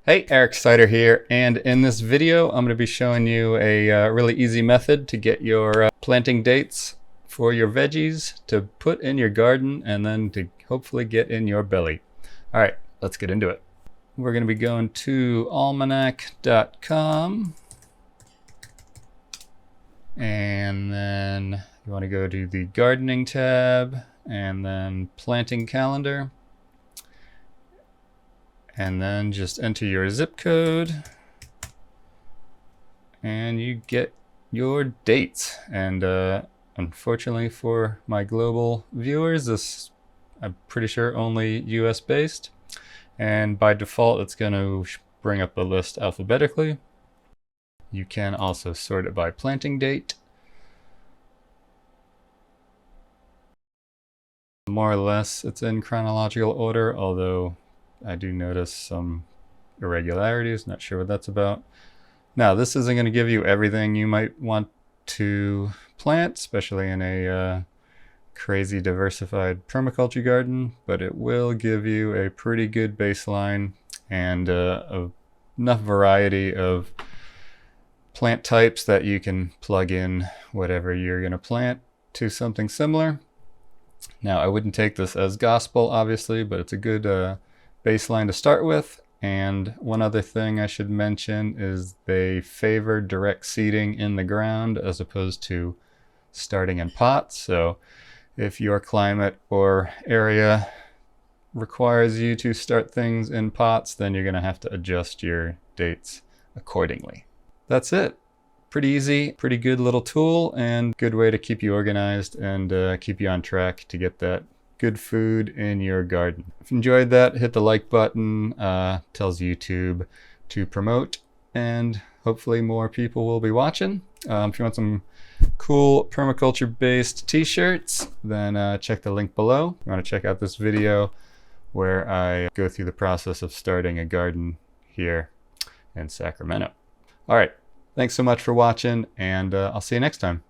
Hey, Eric Sider here, and in this video I'm going to be showing you a really easy method to get your planting dates for your veggies to put in your garden and then to hopefully get in your belly. Alright, let's get into it. We're going to be going to almanac.com, and then you want to go to the gardening tab and then planting calendar. And then just enter your zip code and you get your dates. And unfortunately for my global viewers, this I'm pretty sure only US based. And by default, it's going to bring up the list alphabetically. You can also sort it by planting date. More or less, it's in chronological order, although I do notice some irregularities, not sure what that's about. Now, this isn't going to give you everything you might want to plant, especially in a crazy diversified permaculture garden, but it will give you a pretty good baseline and enough variety of plant types that you can plug in whatever you're going to plant to something similar. Now, I wouldn't take this as gospel, obviously, but it's a good baseline to start with. And one other thing I should mention is they favor direct seeding in the ground as opposed to starting in pots. So if your climate or area requires you to start things in pots, then you're going to have to adjust your dates accordingly. That's it. Pretty easy, pretty good little tool, and good way to keep you organized and keep you on track to get that good food in your garden. If you enjoyed that, hit the like button. Tells YouTube to promote, and hopefully more people will be watching. If you want some cool permaculture based t-shirts, then check the link below. If you want to check out this video where I go through the process of starting a garden here in Sacramento. All right, thanks so much for watching, and I'll see you next time.